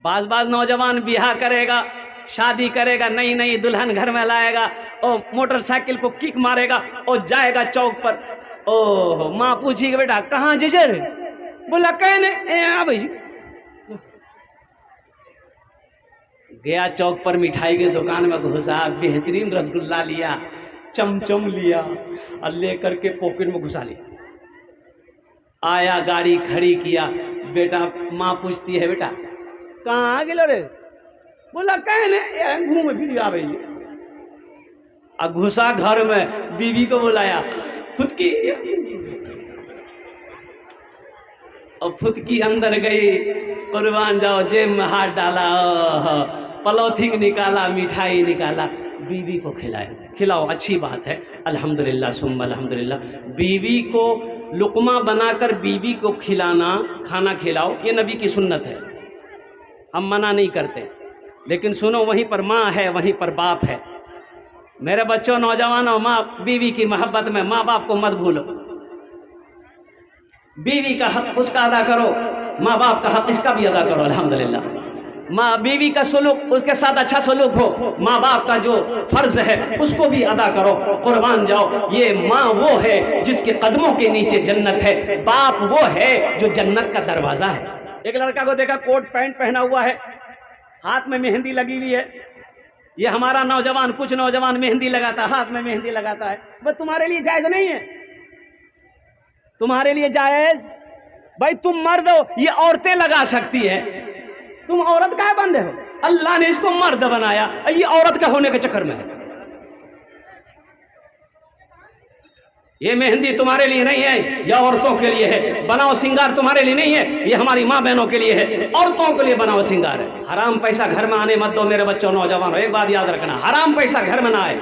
बाज बाज नौजवान ब्याह करेगा, शादी करेगा, नई नई दुल्हन घर में लाएगा और मोटरसाइकिल को किक मारेगा और जाएगा चौक पर। ओह, माँ पूछी बेटा कहाँ जिजर? बोला कहने भाई। गया चौक पर, मिठाई की दुकान में घुसा, बेहतरीन रसगुल्ला लिया, चमचम लिया और लेकर के पॉकेट में घुसा लिया। आया, गाड़ी खड़ी किया, बेटा माँ पूछती है बेटा कहाँ गेलो रे? बोला कहने घूम फिर आ गई। अब घुसा घर में, बीवी को बुलाया, फुदकी, और फुदकी अंदर गई, कुर्बान जाओ, जेब में हाथ डाला, पॉलिथीन निकाला, मिठाई निकाला, बीवी को खिलाया। खिलाओ, अच्छी बात है, अल्हम्दुलिल्लाह सुम्मा अल्हम्दुलिल्लाह। बीवी को लुक़मा बनाकर बीवी को खिलाना, खाना खिलाओ, ये नबी की सुन्नत है, हम मना नहीं करते। लेकिन सुनो, वहीं पर माँ है, वहीं पर बाप है। मेरे बच्चों, नौजवानों, माँ बीवी की मोहब्बत में माँ बाप को मत भूलो। बीवी का हक उसका अदा करो, माँ बाप का हक इसका भी अदा करो। अल्हम्दुलिल्लाह, माँ बीवी का सलूक, उसके साथ अच्छा सलूक हो, माँ बाप का जो फर्ज है उसको भी अदा करो। कुर्बान जाओ, ये माँ वो है जिसके कदमों के नीचे जन्नत है, बाप वो है जो जन्नत का दरवाज़ा है। एक लड़का को देखा, कोट पैंट पहना हुआ है, हाथ में मेहंदी लगी हुई है। ये हमारा नौजवान, कुछ नौजवान मेहंदी लगाता है, हाथ में मेहंदी लगाता है। वह तुम्हारे लिए जायज़ नहीं है, तुम्हारे लिए जायज़? भाई तुम मर्द हो, ये औरतें लगा सकती है, तुम औरत का बंदे हो। अल्लाह ने इसको मर्द बनाया, ये औरत का होने के चक्कर में है। ये मेहंदी तुम्हारे लिए नहीं है, ये औरतों के लिए है। बनाओ सिंगार तुम्हारे लिए नहीं है, ये हमारी माँ बहनों के लिए है, औरतों के लिए बनाओ सिंगार है। हराम पैसा घर में आने मत दो मेरे बच्चों, नौजवानों, एक बात याद रखना, हराम पैसा घर में ना आए।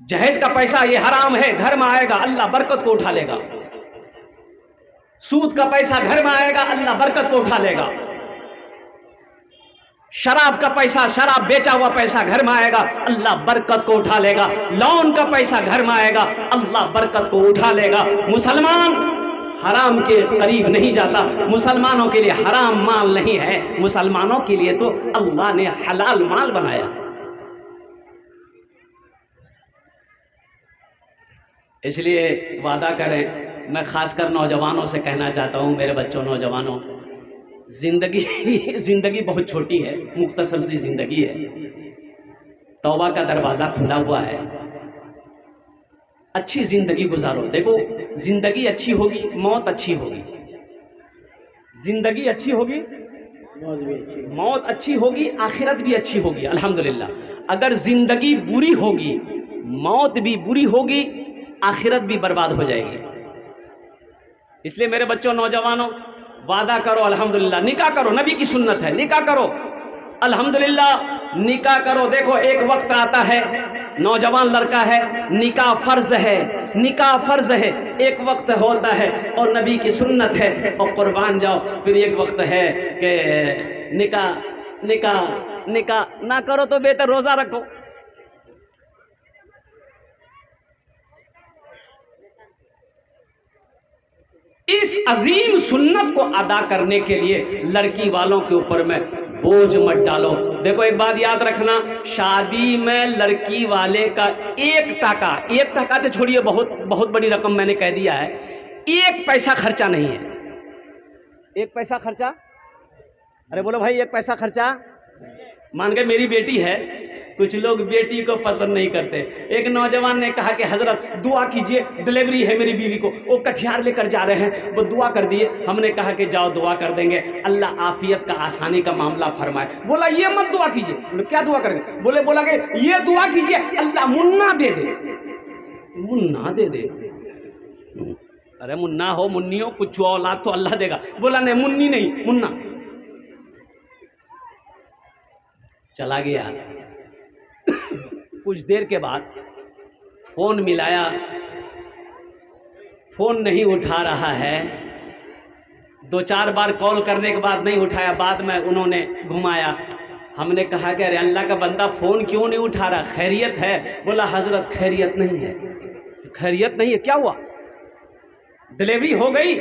जहेज का पैसा ये हराम है, घर में आएगा अल्लाह बरकत को उठा लेगा। सूद का पैसा घर में आएगा, अल्लाह बरकत को उठा लेगा। शराब का पैसा, शराब बेचा हुआ पैसा घर में आएगा, अल्लाह बरकत को उठा लेगा। लोन का पैसा घर में आएगा, अल्लाह बरकत को उठा लेगा। मुसलमान हराम के करीब नहीं जाता, मुसलमानों के लिए हराम माल नहीं है, मुसलमानों के लिए तो अल्लाह ने हलाल माल बनाया। इसलिए वादा करें, मैं खासकर नौजवानों से कहना चाहता हूँ, मेरे बच्चों, नौजवानों, ज़िंदगी बहुत छोटी है, मुख्तसर सी ज़िंदगी है, तौबा का दरवाज़ा खुला हुआ है, अच्छी ज़िंदगी गुजारो। देखो, ज़िंदगी अच्छी होगी, मौत अच्छी होगी। ज़िंदगी अच्छी होगी, मौत अच्छी होगी, आखिरत भी अच्छी होगी, अल्हम्दुलिल्लाह। अगर ज़िंदगी बुरी होगी, मौत भी बुरी होगी, आखिरत भी बर्बाद हो जाएगी। इसलिए मेरे बच्चों, नौजवानों, वादा करो, अल्हम्दुलिल्लाह, निकाह करो, नबी की सुन्नत है, निकाह करो, अल्हम्दुलिल्लाह, निकाह करो। देखो, एक वक्त आता है, नौजवान लड़का है, निकाह फ़र्ज़ है, निकाह फ़र्ज़ है, एक वक्त होता है और नबी की सुन्नत है, और कुर्बान जाओ, फिर एक वक्त है कि निकाह ना करो तो बेहतर रोज़ा रखो। इस अजीम सुन्नत को अदा करने के लिए लड़की वालों के ऊपर में बोझ मत डालो। देखो, एक बात याद रखना, शादी में लड़की वाले का 1 टका तो छोड़िए, बहुत बड़ी रकम मैंने कह दिया है, 1 पैसा खर्चा नहीं है। 1 पैसा खर्चा, अरे बोलो भाई, 1 पैसा खर्चा। मान के मेरी बेटी है, कुछ लोग बेटी को पसंद नहीं करते। एक नौजवान ने कहा कि हजरत दुआ कीजिए, डिलीवरी है मेरी बीवी को, वो कटिहार लेकर जा रहे हैं, वो दुआ कर दिए। हमने कहा कि जाओ दुआ कर देंगे, अल्लाह आफियत का, आसानी का मामला फरमाए। बोला ये मत दुआ कीजिए। बोले क्या दुआ करेंगे? बोला कि ये दुआ कीजिए, अल्लाह मुन्ना दे दे। मुन्ना दे दे? अरे मुन्ना हो, मुन्नी हो, कुछ औलाद तो अल्लाह देगा। बोला नहीं, मुन्नी नहीं, मुन्ना। चला गया। कुछ देर के बाद फ़ोन मिलाया, फ़ोन नहीं उठा रहा है। 2-4 बार कॉल करने के बाद नहीं उठाया, बाद में उन्होंने घुमाया। हमने कहा कि अरे अल्लाह का बंदा फ़ोन क्यों नहीं उठा रहा, खैरियत है? बोला हजरत खैरियत नहीं है। खैरियत नहीं है? क्या हुआ? डिलीवरी हो गई?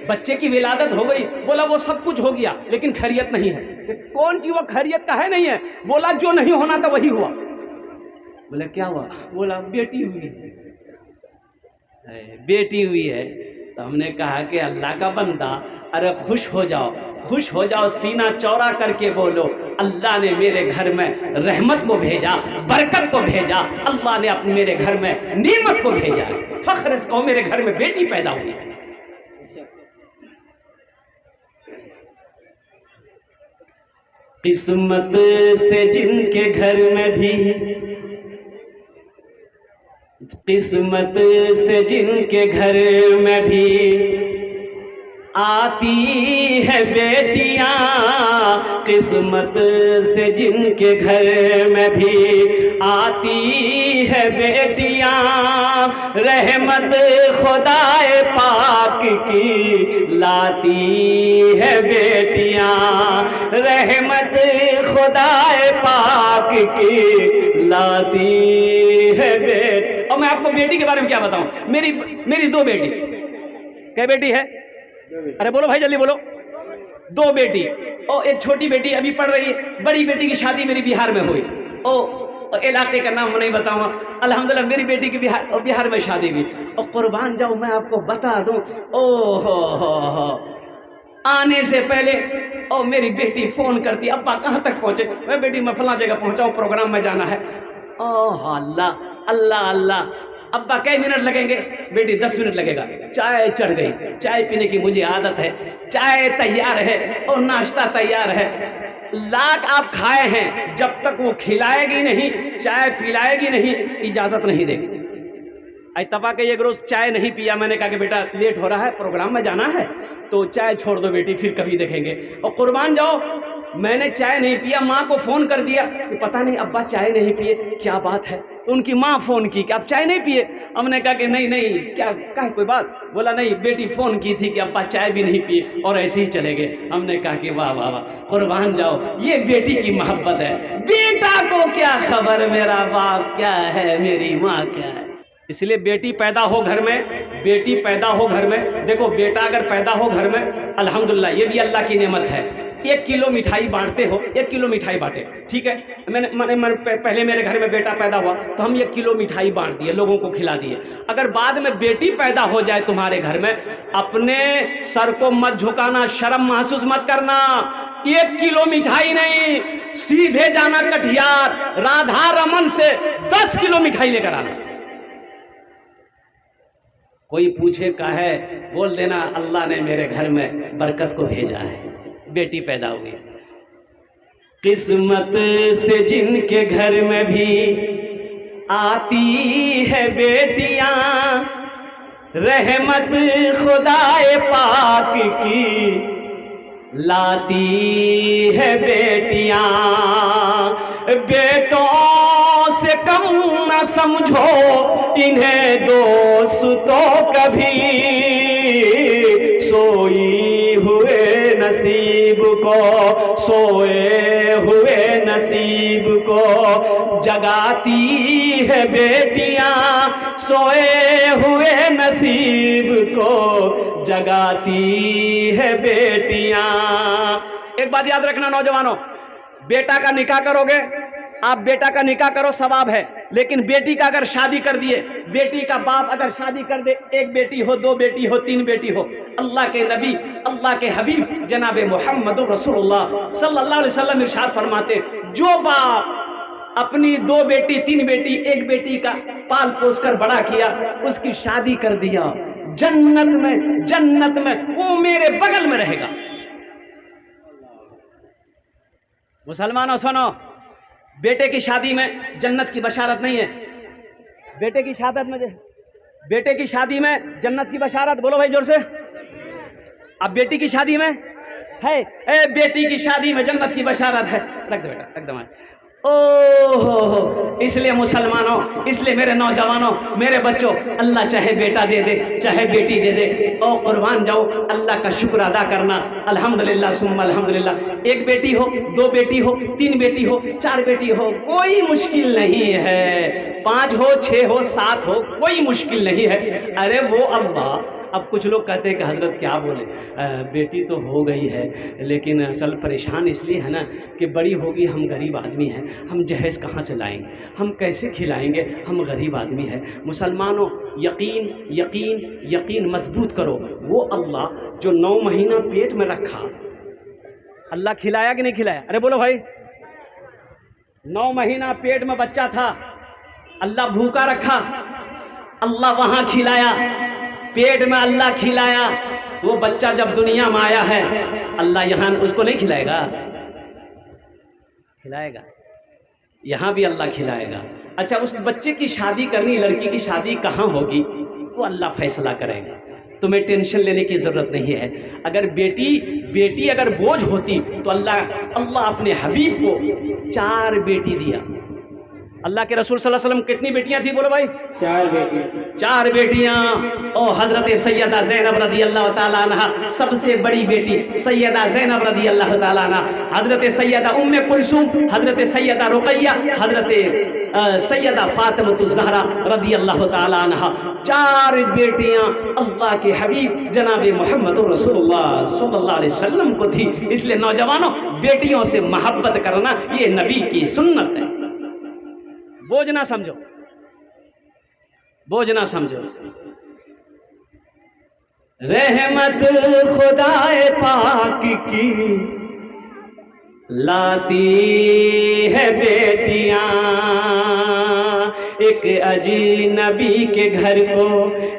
बच्चे की विलादत हो गई, बोला वो सब कुछ हो गया लेकिन खैरियत नहीं है। कौन की वो खैरियत का है नहीं है? बोला जो नहीं होना था वही हुआ। बोले क्या हुआ? बोला बेटी हुई है, बेटी हुई है। तो हमने कहा कि अल्लाह का बंदा, अरे खुश हो जाओ, खुश हो जाओ, सीना चौड़ा करके बोलो अल्लाह ने मेरे घर में रहमत को भेजा, बरकत को भेजा, अल्लाह ने अपने मेरे घर में नेमत को भेजा, फख्र से कहो मेरे घर में बेटी पैदा हुई। किस्मत से जिनके घर में भी, किस्मत से जिनके घर में भी आती है बेटियां, किस्मत से जिनके घर में भी आती है बेटियां, रहमत खुदाए पाक की लाती है बेटियां, रहमत खुदाए पाक की लाती है बेटी। और मैं आपको बेटी के बारे में क्या बताऊं, मेरी दो बेटी। क्या बेटी है? अरे बोलो भाई जल्दी बोलो। दो बेटी। और एक छोटी बेटी अभी पढ़ रही है। बड़ी बेटी की शादी मेरी बिहार में हुई। और इलाके का नाम नहीं बताऊंगा। अल्हम्दुलिल्लाह मेरी बेटी की बिहार में शादी हुई। और कुर्बान जाऊं मैं आपको बता दूं, हो आने से पहले और मेरी बेटी फोन करती, अब्बा कहाँ तक पहुंचे? मैं बेटी मैं फला जगह पहुंचा हूं, प्रोग्राम में जाना है। ओह अल्लाह अल्लाह अल्लाह। अब्बा कई मिनट लगेंगे? बेटी 10 मिनट लगेगा। चाय चढ़ गई, चाय पीने की मुझे आदत है, चाय तैयार है और नाश्ता तैयार है। लाख आप खाए हैं, जब तक वो खिलाएगी नहीं, चाय पिलाएगी नहीं, इजाजत नहीं देगी। तपा के एक रोज चाय नहीं पिया, मैंने कहा कि बेटा लेट हो रहा है, प्रोग्राम में जाना है, तो चाय छोड़ दो बेटी, फिर कभी देखेंगे। और कुर्बान जाओ मैंने चाय नहीं पिया, माँ को फोन कर दिया कि पता नहीं अब्बा चाय नहीं पिए, क्या बात है? तो उनकी माँ फोन की कि आप चाय नहीं पिए? हमने कहा कि नहीं नहीं, क्या कोई बात? बोला नहीं, बेटी फोन की थी कि अब्बा चाय भी नहीं पिए और ऐसे ही चले गए। हमने कहा कि वाह वाह वाह, कुर्बान जाओ, ये बेटी की मोहब्बत है। बेटा को क्या खबर मेरा बाप क्या है, मेरी माँ क्या है। इसलिए बेटी पैदा हो घर में, बेटी पैदा हो घर में। देखो बेटा अगर पैदा हो घर में, अल्हम्दुलिल्लाह ये भी अल्लाह की नेमत है। 1 किलो मिठाई बांटते हो, 1 किलो मिठाई बांटे, ठीक है। मैंने पहले मेरे घर में बेटा पैदा हुआ तो हम 1 किलो मिठाई बांट दिए, लोगों को खिला दिए। अगर बाद में बेटी पैदा हो जाए तुम्हारे घर में, अपने सर को मत झुकाना, शर्म महसूस मत करना। 1 किलो मिठाई नहीं, सीधे जाना कटिहार, राधा रमन से 10 किलो मिठाई लेकर आना। कोई पूछे का है, बोल देना अल्लाह ने मेरे घर में बरकत को भेजा है, बेटी पैदा हुई। किस्मत से जिनके घर में भी आती है बेटियां, रहमत खुदाए पाक की लाती है बेटियां। बेटों से कम न समझो इन्हें दोस्तों कभी, सोई हुए नसीब को, सोए हुए नसीब को जगाती है बेटियां, सोए हुए नसीब को जगाती है बेटियां। एक बात याद रखना नौजवानों, बेटा का निकाह करोगे आप, बेटा का निकाह करो सवाब है, लेकिन बेटी का अगर शादी कर दिए, बेटी का बाप अगर शादी कर दे, 1 बेटी हो, 2 बेटी हो, 3 बेटी हो, अल्लाह के नबी, अल्लाह के हबीब जनाब मोहम्मद रसूलुल्लाह सल्लल्लाहु अलैहि वसल्लम इरशाद फरमाते, जो बाप अपनी 2 बेटी 3 बेटी 1 बेटी का पाल पोस कर बड़ा किया, उसकी शादी कर दिया, जन्नत में वो मेरे बगल में रहेगा। मुसलमानों सुनो, बेटे की शादी में जन्नत की बशारत नहीं है। बेटे की शादी में जन्नत की बशारत, बोलो भाई जोर से। अब बेटी की शादी में है, बेटी की शादी में जन्नत की बशारत है। रख दो बेटा, एकदम। ओहो, इसलिए मुसलमानों, इसलिए मेरे नौजवानों, मेरे बच्चों, अल्लाह चाहे बेटा दे दे चाहे बेटी दे दे, और कुर्बान जाओ, अल्लाह का शुक्र अदा करना। अल्हम्दुलिल्लाह सुम्मा अल्हम्दुलिल्लाह। 1 बेटी हो, 2 बेटी हो, 3 बेटी हो, 4 बेटी हो, कोई मुश्किल नहीं है। 5 हो, 6 हो, 7 हो, कोई मुश्किल नहीं है। अरे वो अल्लाह अब कुछ लोग कहते हैं कि हज़रत क्या बोले, बेटी तो हो गई है लेकिन असल परेशान इसलिए है ना कि बड़ी होगी, हम गरीब आदमी हैं, हम जहेज़ कहाँ से लाएंगे, हम कैसे खिलाएंगे, हम गरीब आदमी हैं। मुसलमानों, यकीन यकीन यकीन मजबूत करो, वो अल्लाह जो 9 महीना पेट में रखा, अल्लाह खिलाया कि नहीं खिलाया? अरे बोलो भाई, 9 महीना पेट में बच्चा था, अल्लाह भूखा रखा, अल्लाह वहाँ खिलाया, पेट में अल्लाह खिलाया, तो वो बच्चा जब दुनिया में आया है अल्लाह यहाँ उसको नहीं खिलाएगा? खिलाएगा, यहाँ भी अल्लाह खिलाएगा। अच्छा, उस बच्चे की शादी करनी, लड़की की शादी कहाँ होगी वो अल्लाह फैसला करेगा, तुम्हें टेंशन लेने की ज़रूरत नहीं है। अगर बेटी अगर बोझ होती तो अल्लाह अपने हबीब को 4 बेटी दिया। अल्लाह के रसूल सल्लल्लाहु अलैहि वसल्लम कितनी बेटियां थी? बोलो भाई, 4 बेटियां। 4 बेटियां। और हज़रत सैयदा ज़ैनब रदी अल्लाह ताला अन्हा, सबसे बड़ी बेटी सैयदा ज़ैनब रदी अल्लाह ताला अन्हा, हज़रत सैयदा उम्मे कुलसूम, हज़रत सैयदा रुक़ैया, हज़रत सैयदा फ़ातिमतुज़ ज़हरा रदी अल्लाह ताला अन्हा, 4 बेटियां अल्लाह के हबीब जनाब मोहम्मद रसूलुल्लाह सल्लल्लाहु अलैहि वसल्लम को थी। इसलिए नौजवानों, बेटियों से मोहब्बत करना ये नबी की सुन्नत है। बोझ ना समझो, बोझ ना समझो। रहमत खुदाए पाक की लाती है बेटियां, एक अजनबी के घर को,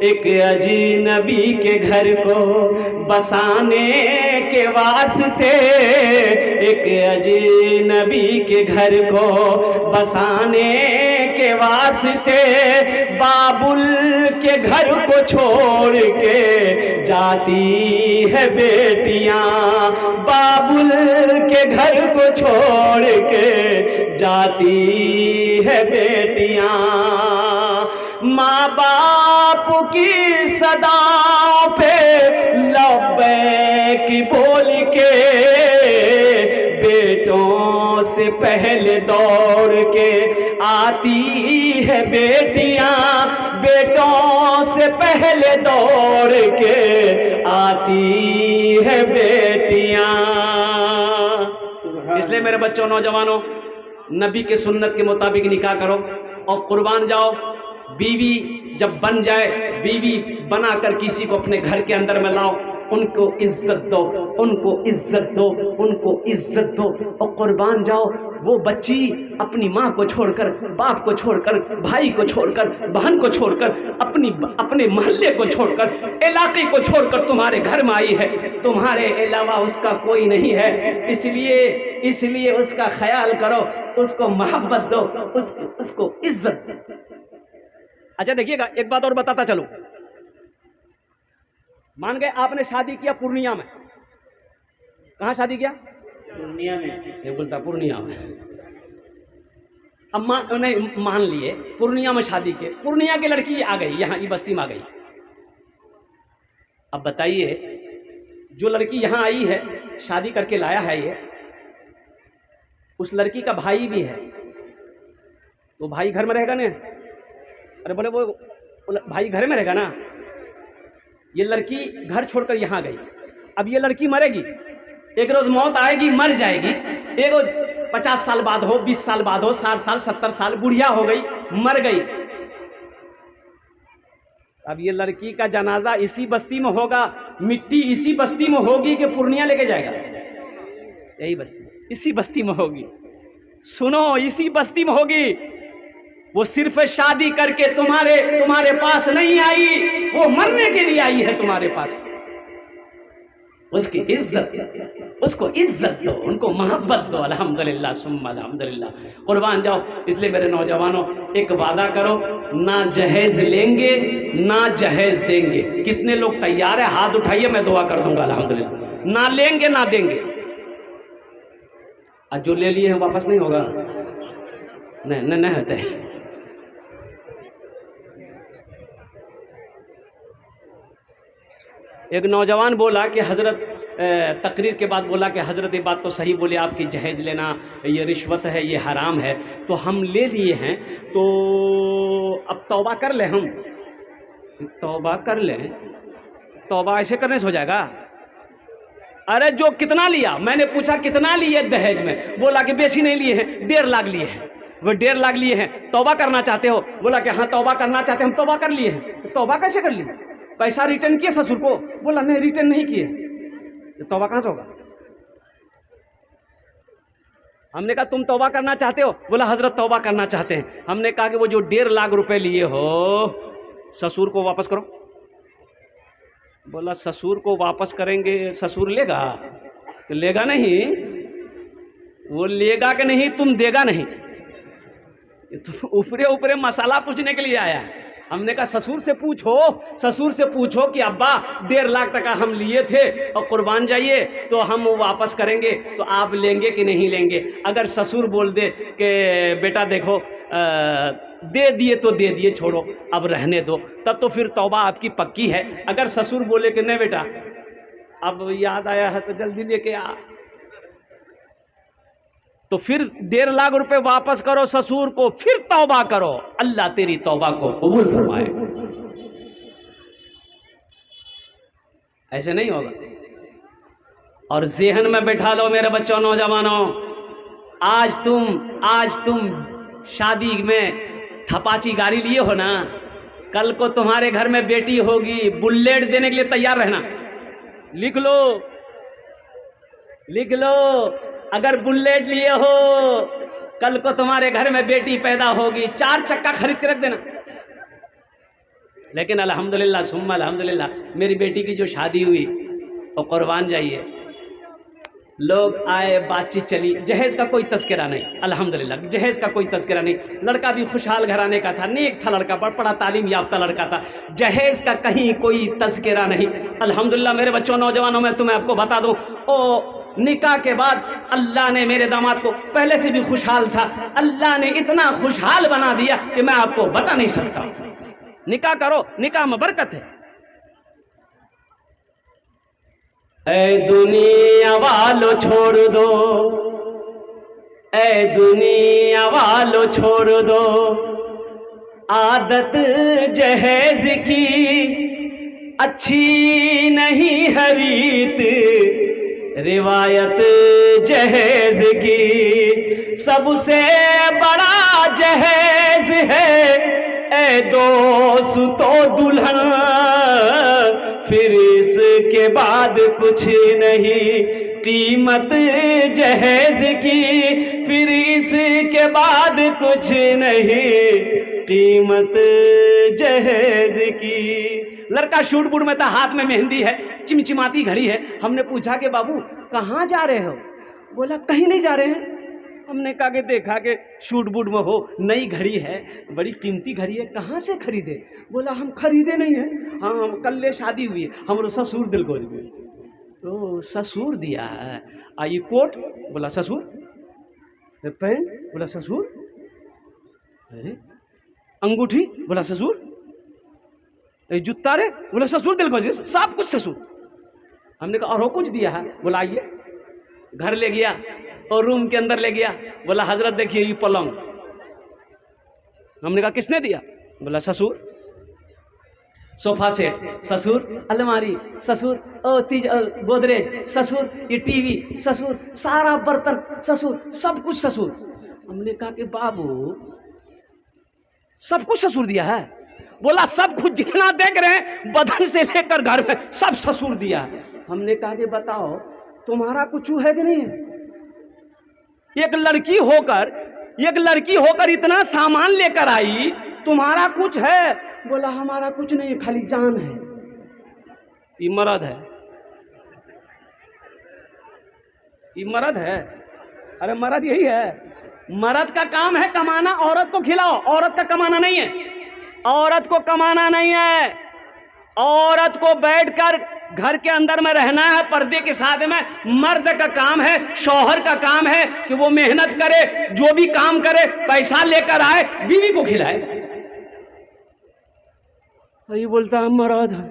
एक अजनबी के घर को बसाने के वास्ते, एक अजनबी के घर को बसाने के वास्ते, बाबुल के घर को छोड़ के जाती है बेटियां, बाबुल के घर को छोड़ के जाती है बेटियां। माँ बाप की सदाओं पे लब्बैक बोल के, बेटों से पहले दौड़ के आती है बेटियां, बेटों से पहले दौड़ के आती है बेटियां। इसलिए मेरे बच्चों, नौजवानों, नबी के सुन्नत के मुताबिक निकाह करो और कुर्बान जाओ। बीवी जब बन जाए, बीवी बनाकर किसी को अपने घर के अंदर में लाओ, उनको इज्जत दो, उनको इज्जत दो, उनको इज्जत दो और कुर्बान जाओ। वो बच्ची अपनी माँ को छोड़कर, बाप को छोड़कर, भाई को छोड़कर, बहन को छोड़कर, अपने मोहल्ले को छोड़कर, इलाके को छोड़कर तुम्हारे घर में आई है, तुम्हारे अलावा उसका कोई नहीं है। इसलिए उसका ख्याल करो, उसको मोहब्बत दो, उसको इज्जत दो। अच्छा देखिएगा, एक बात और बताता चलो। मान गए आपने शादी किया पूर्णिया में, कहाँ शादी किया? पूर्णिया में। ये बोलता पूर्णिया में। अब मान लिए पूर्णिया में शादी के, पूर्णिया की लड़की आ गई यहाँ, ये बस्ती में आ गई। अब बताइए, जो लड़की यहाँ आई है, शादी करके लाया है ये, उस लड़की का भाई भी है, तो भाई घर में रहेगा ना? अरे बोले वो भाई घर में रहेगा ना। ये लड़की घर छोड़कर यहाँ गई, अब ये लड़की मरेगी, एक रोज मौत आएगी, मर जाएगी। एक 50 साल बाद हो, 20 साल बाद हो, 60 साल 70 साल, बुढ़िया हो गई, मर गई। अब ये लड़की का जनाजा इसी बस्ती में होगा, मिट्टी इसी बस्ती में होगी कि पूर्णिया लेके जाएगा? यही बस्ती, इसी बस्ती में होगी। सुनो, इसी बस्ती में होगी। वो सिर्फ शादी करके तुम्हारे पास नहीं आई, वो मरने के लिए आई है तुम्हारे पास। उसकी इज्जत, उसको इज्जत दो, उनको मोहब्बत दो। अल्हम्दुलिल्लाह सुम्मा अल्हम्दुलिल्लाह। कुर्बान जाओ। इसलिए मेरे नौजवानों, एक वादा करो, ना जहेज लेंगे ना जहेज देंगे। कितने लोग तैयार है? हाथ उठाइए, मैं दुआ कर दूंगा। अल्हम्दुलिल्लाह। ना लेंगे ना देंगे। आज जो ले लिए हैं वापस नहीं होगा, नहीं होते। एक नौजवान बोला कि हज़रत, तकरीर के बाद बोला कि हज़रत ये बात तो सही बोले, आपकी जहेज़ लेना ये रिश्वत है, ये हराम है, तो हम ले लिए हैं, तो अब तौबा कर लें, हम तौबा कर लें। तौबा ऐसे करने से हो जाएगा? अरे जो कितना लिया, मैंने पूछा कितना लिए दहेज में, बोला कि बेसी नहीं लिए हैं, 1.5 लाख लिए हैं। वो 1.5 लाख लिए हैं, तौबा करना चाहते हो? बोला कि हाँ तौबा करना चाहते हैं। हम तौबा कर लिए हैं। तौबा कैसे कर लिए? पैसा रिटर्न किए ससुर को? बोला नहीं रिटर्न नहीं किए। तो तौबा कहाँ से होगा? हमने कहा तुम तौबा करना चाहते हो? बोला हजरत तौबा करना चाहते हैं। हमने कहा कि वो जो 1.5 लाख रुपए लिए हो ससुर को वापस करो। बोला ससुर को वापस करेंगे, ससुर लेगा? तो लेगा नहीं, वो लेगा कि नहीं, तुम देगा नहीं। तो ऊपरे ऊपरे मसाला पूछने के लिए आया। हमने कहा ससुर से पूछो, ससुर से पूछो कि अब्बा 1.5 लाख टका हम लिए थे और कुर्बान जाइए तो हम वो वापस करेंगे, तो आप लेंगे कि नहीं लेंगे? अगर ससुर बोल दे कि बेटा देखो दे दिए तो दे दिए, छोड़ो अब रहने दो, तब तो फिर तौबा आपकी पक्की है। अगर ससुर बोले कि नहीं बेटा अब याद आया है तो जल्दी लेके आ, तो फिर 1.5 लाख रुपए वापस करो ससुर को, फिर तौबा करो, अल्लाह तेरी तौबा को कबूल फरमाए। ऐसे नहीं होगा। और ज़हन में बैठा लो मेरे बच्चों, नौजवानों, आज तुम शादी में थपाची गाड़ी लिए हो ना, कल को तुम्हारे घर में बेटी होगी, बुलेट देने के लिए तैयार रहना। लिख लो, लिख लो, अगर बुलेट लिए हो, कल को तुम्हारे घर में बेटी पैदा होगी, 4 चक्का खरीद के रख देना। लेकिन अल्हम्दुलिल्लाह सुम्मा अल्हम्दुलिल्लाह मेरी बेटी की जो शादी हुई और कुर्बान जाइए, लोग आए, बातचीत चली, जहेज का कोई तस्करा नहीं, अल्हम्दुलिल्लाह जहेज का कोई तस्करा नहीं। लड़का भी खुशहाल घराने का था, नेक था लड़का, बड़ा तालीम याफ्ता लड़का था, जहेज का कहीं कोई तस्करा नहीं। अल्हम्दुलिल्लाह मेरे बच्चों, नौजवानों, में तुम्हें आपको बता दूं, ओ निकाह के बाद अल्लाह ने मेरे दामाद को, पहले से भी खुशहाल था, अल्लाह ने इतना खुशहाल बना दिया कि मैं आपको बता नहीं सकता। निकाह करो, निकाह में बरकत है। ऐ दुनिया वालों छोड़ दो, ऐ दुनिया वालों छोड़ दो आदत जहेज की, अच्छी नहीं है रीत रिवायत जहेज की, सबसे बड़ा जहेज है ए दोस्तों दुल्हन, फिर इसके बाद कुछ नहीं कीमत जहेज की, फिर इसके बाद कुछ नहीं कीमत जहेज की। लड़का शूट बूट में था, हाथ में मेहंदी है, चिमचिमाती घड़ी है। हमने पूछा कि बाबू कहाँ जा रहे हो? बोला कहीं नहीं जा रहे हैं। हमने कहा कि देखा कि शूट बूट में हो, नई घड़ी है, बड़ी कीमती घड़ी है, कहाँ से खरीदे? बोला हम खरीदे नहीं है, हाँ हम कल शादी हुई है, हमारे ससुर दिल को तो ससुर दिया है। I quote? बोला ससुर। पैंट? बोला ससुर। अरे अंगूठी? बोला ससुर। जूता रे? बोला ससुर दिल को, सब कुछ ससुर। हमने कहा और कुछ दिया है? बोला आइए। घर ले गया और रूम के अंदर ले गया, बोला हजरत देखिए ये पलंग। हमने कहा किसने दिया? बोला ससुर। सोफा सेट ससुर, अलमारी ससुर, गोदरेज ससुर, ये टीवी ससुर, सारा बर्तन ससुर, सब कुछ ससुर। हमने कहा कि बाबू सब कुछ ससुर दिया है? बोला सब कुछ जितना देख रहे हैं, बदन से लेकर घर में सब ससुर दिया है। हमने कहा कि बताओ तुम्हारा कुछ है कि नहीं है? एक लड़की होकर इतना सामान लेकर आई, तुम्हारा कुछ है? बोला हमारा कुछ नहीं है, खाली जान है। ये मर्द है, ये मर्द है। अरे मर्द यही है, मर्द का काम है कमाना, औरत को खिलाओ। औरत का कमाना नहीं है, औरत को कमाना नहीं है, औरत को बैठकर घर के अंदर में रहना है पर्दे के साथ में। मर्द का काम है, शौहर का काम है कि वो मेहनत करे, जो भी काम करे, पैसा लेकर आए, बीवी को खिलाए। ये बोलता है मर्द है।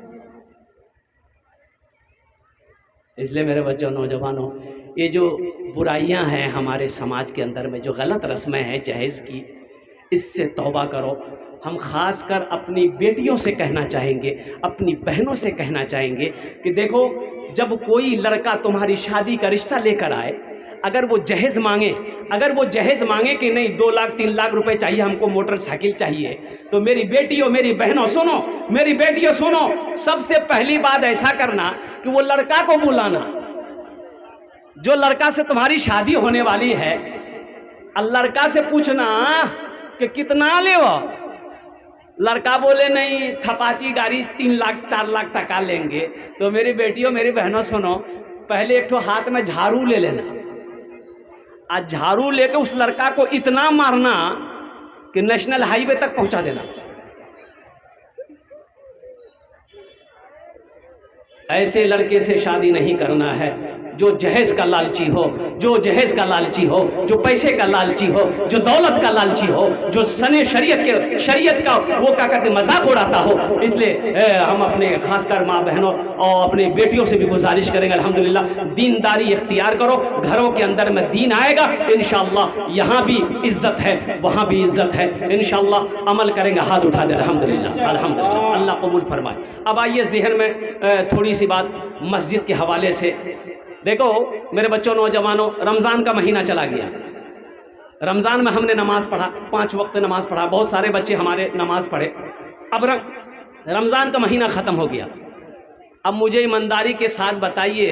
इसलिए मेरे बच्चों, नौजवानों, ये जो बुराइयां हैं हमारे समाज के अंदर में, जो गलत रस्में हैं जहेज की, इससे तौबा करो। हम खास कर अपनी बेटियों से कहना चाहेंगे, अपनी बहनों से कहना चाहेंगे कि देखो, जब कोई लड़का तुम्हारी शादी का रिश्ता लेकर आए, अगर वो जहेज़ मांगे कि नहीं 2 लाख 3 लाख रुपए चाहिए, हमको मोटरसाइकिल चाहिए, तो मेरी बेटियों, मेरी बहनों सुनो, मेरी बेटियों सुनो, सबसे पहली बात ऐसा करना कि वो लड़का को बुलाना, जो लड़का से तुम्हारी शादी होने वाली है, लड़का से पूछना कि कितना ले वो। लड़का बोले नहीं थपाची गाड़ी 3 लाख 4 लाख टका लेंगे, तो मेरी बेटियों, मेरी बहनों सुनो, पहले एक ठो हाथ में झाड़ू ले लेना, आज झाड़ू लेके उस लड़का को इतना मारना कि नेशनल हाईवे तक पहुंचा देना। ऐसे लड़के से शादी नहीं करना है जो जहेज का लालची हो, जो जहेज का लालची हो, जो पैसे का लालची हो, जो दौलत का लालची हो, जो सने शरीयत का वो क्या कहते मजाक उड़ाता हो। इसलिए हम अपने खासकर माँ बहनों और अपनी बेटियों से भी गुजारिश करेंगे, अल्हम्दुलिल्लाह दीनदारी इख्तियार करो, घरों के अंदर में दीन आएगा इंशाअल्लाह, यहाँ भी इज्जत है, वहाँ भी इज्जत है, इंशाअल्लाह अमल करेंगे, हाथ उठा दे अल्हम्दुलिल्लाह, अल्हम्दुलिल्लाह, अल्लाह कबूल फरमाए। अब आइए ज़हन में थोड़ी सी बात मस्जिद के हवाले से। देखो मेरे बच्चों, नौजवानों, रमज़ान का महीना चला गया, रमज़ान में हमने नमाज़ पढ़ा, 5 वक्त नमाज़ पढ़ा, बहुत सारे बच्चे हमारे नमाज़ पढ़े। अब रमज़ान का महीना ख़त्म हो गया। अब मुझे ईमानदारी के साथ बताइए,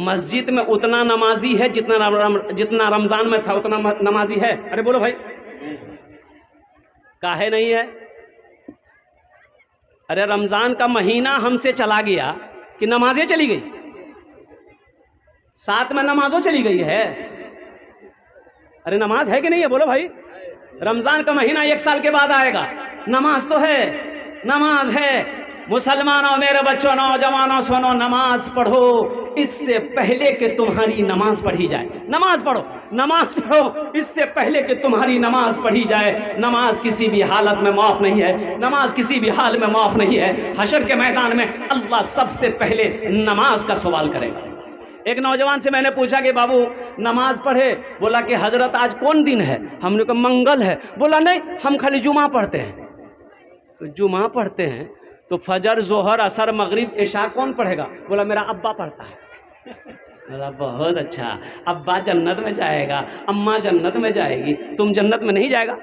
मस्जिद में उतना नमाजी है जितना रमज़ान में था उतना नमाजी है? अरे बोलो भाई, काहे नहीं है? अरे रमज़ान का महीना हमसे चला गया कि नमाजें चली गई, साथ में नमाजों चली गई है। अरे नमाज है कि नहीं है? बोलो भाई। रमज़ान का महीना 1 साल के बाद आएगा, नमाज तो है, नमाज है। मुसलमानों, मेरे बच्चों, नौजवानों सुनो, नमाज पढ़ो इससे पहले कि तुम्हारी नमाज पढ़ी जाए। नमाज पढ़ो, नमाज पढ़ो इससे पहले कि तुम्हारी नमाज पढ़ी जाए। नमाज किसी भी हालत में माफ़ नहीं है, नमाज किसी भी हाल में माफ़ नहीं है। हशर के मैदान में अल्लाह सबसे पहले नमाज का सवाल करेगा। एक नौजवान से मैंने पूछा कि बाबू नमाज पढ़े? बोला कि हजरत आज कौन दिन है? हमने कहा मंगल है। बोला नहीं, हम खाली जुमा पढ़ते हैं। तो जुमा पढ़ते हैं तो फजर, जोहर, असर, मगरिब, इशा कौन पढ़ेगा? बोला मेरा अब्बा पढ़ता है। बोला बहुत अच्छा, अब्बा जन्नत में जाएगा, अम्मा जन्नत में जाएगी, तुम जन्नत में नहीं जाएगा?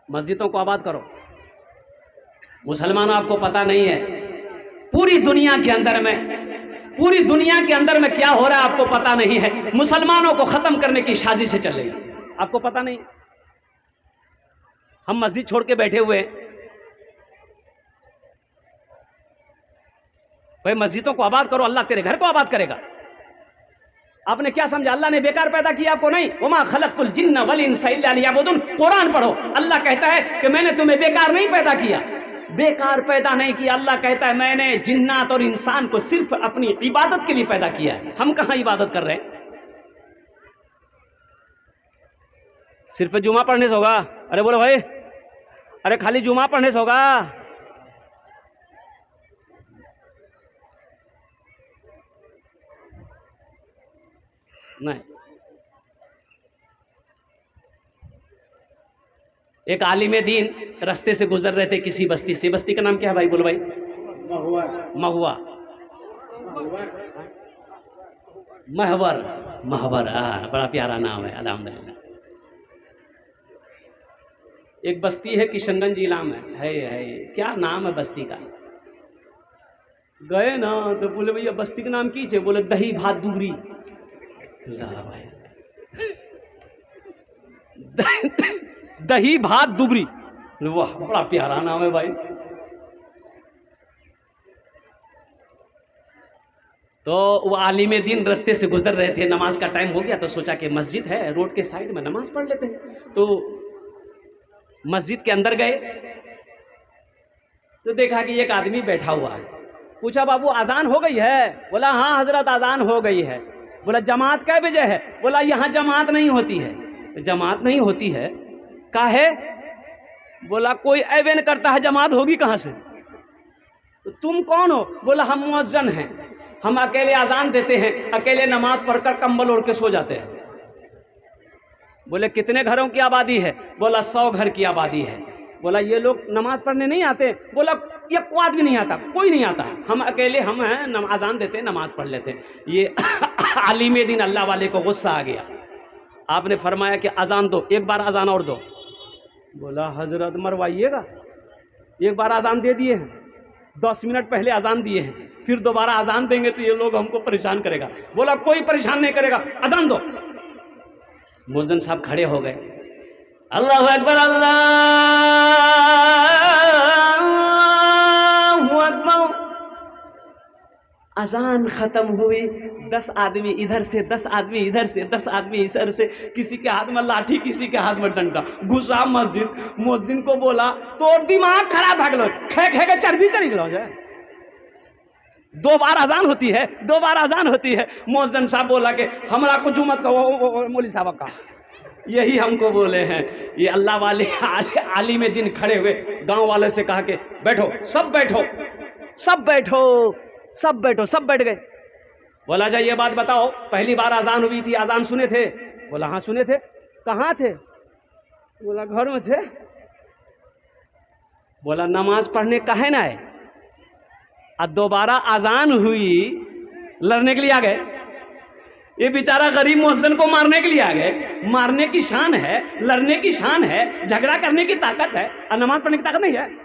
मस्जिदों को आबाद करो। मुसलमानों, आपको पता नहीं है पूरी दुनिया के अंदर में क्या हो रहा है, आपको पता नहीं है। मुसलमानों को खत्म करने की साजिश चल रही है, आपको पता नहीं। हम मस्जिद छोड़ के बैठे हुए हैं। भाई मस्जिदों को आबाद करो, अल्लाह तेरे घर को आबाद करेगा। आपने क्या समझा? अल्लाह ने बेकार पैदा किया आपको? नहीं। वमा खलक़तुल जिन्ना वल इंसा इल्ला लियअबुदून। कुरान पढ़ो, अल्लाह कहता है कि मैंने तुम्हें बेकार नहीं पैदा किया, बेकार पैदा नहीं किया। अल्लाह कहता है मैंने जिन्नात और इंसान को सिर्फ अपनी इबादत के लिए पैदा किया है। हम कहाँ इबादत कर रहे हैं? सिर्फ जुमा पढ़ने से होगा? अरे बोलो भाई, अरे खाली जुमा पढ़ने से होगा? नहीं। एक आलिम दीन रास्ते से गुजर रहे थे किसी बस्ती से। बस्ती का नाम क्या है भाई? बोलो भाई। महुआ। महवर। बड़ा प्यारा नाम है, अल्हम्दुलिल्लाह। एक बस्ती है किशनगंज जिला में, है क्या नाम है बस्ती का? गए ना तो बोले भैया बस्ती का नाम की? बोले दही भात दुबरी। भाई दही भात दुबरी, वाह बड़ा प्यारा नाम है भाई। तो वो आलिम दीन रास्ते से गुजर रहे थे, नमाज का टाइम हो गया तो सोचा कि मस्जिद है रोड के साइड में, नमाज पढ़ लेते हैं। तो मस्जिद के अंदर गए तो देखा कि एक आदमी बैठा हुआ है। पूछा बाबू अजान हो गई है? बोला हाँ हजरत अजान हो गई है। बोला जमात कै बजे है? बोला यहाँ जमात नहीं होती है। जमात नहीं होती है काहे? बोला कोई ऐबन करता है, जमात होगी कहाँ से? तो तुम कौन हो? बोला हम मुअज्जिन हैं, हम अकेले अजान देते हैं, अकेले नमाज पढ़कर कंबल ओढ़ के सो जाते हैं। बोले कितने घरों की आबादी है? बोला 100 घर की आबादी है। बोला ये लोग नमाज पढ़ने नहीं आते? बोला ये कोई आदमी नहीं आता, कोई नहीं आता, हम अकेले हम हैं, अजान देते नमाज पढ़ लेते। ये आलिम दिन अल्लाह वाले को गुस्सा आ गया। आपने फरमाया कि अजान दो, एक बार अजान और दो। बोला हजरत मरवाइएगा, एक बार अजान दे दिए हैं, 10 मिनट पहले अजान दिए हैं, फिर दोबारा अजान देंगे तो ये लोग हमको परेशान करेगा। बोला कोई परेशान नहीं करेगा, अजान दो। मुअज्जिन साहब खड़े हो गए, अल्लाहु अकबर अल्लाहु अकबर। अजान खत्म हुई, 10 आदमी इधर से, 10 आदमी इधर से, 10 आदमी इधर से, किसी के हाथ में लाठी, किसी के हाथ में डंडा, घुसा मस्जिद। मुअज्जिन को बोला तो दिमाग खराब हो गया, खे खे के चर्बी चढ़ गया है। 2 बार अजान होती है, 2 बार अजान होती है। मुअज्जिन साहब बोला कि हमरा कुछ मत कहो, मौलवी साहब का यही हमको बोले हैं। ये अल्लाह वाले आलिम दिन खड़े हुए, गांव वाले से कहा कि बैठो, सब बैठो, सब बैठो, सब बैठो, सब बैठ गए। बोला जा ये बात बताओ, पहली बार अजान हुई थी, अजान सुने थे? बोला हाँ सुने थे। कहाँ थे? बोला घर में थे। बोला नमाज पढ़ने काहे ना है? अब दोबारा अजान हुई, लड़ने के लिए आ गए। ये बेचारा गरीब मुअज्जिन को मारने के लिए आ गए। मारने की शान है, लड़ने की शान है, झगड़ा करने की ताकत है, और नमाज पढ़ने की ताकत नहीं है।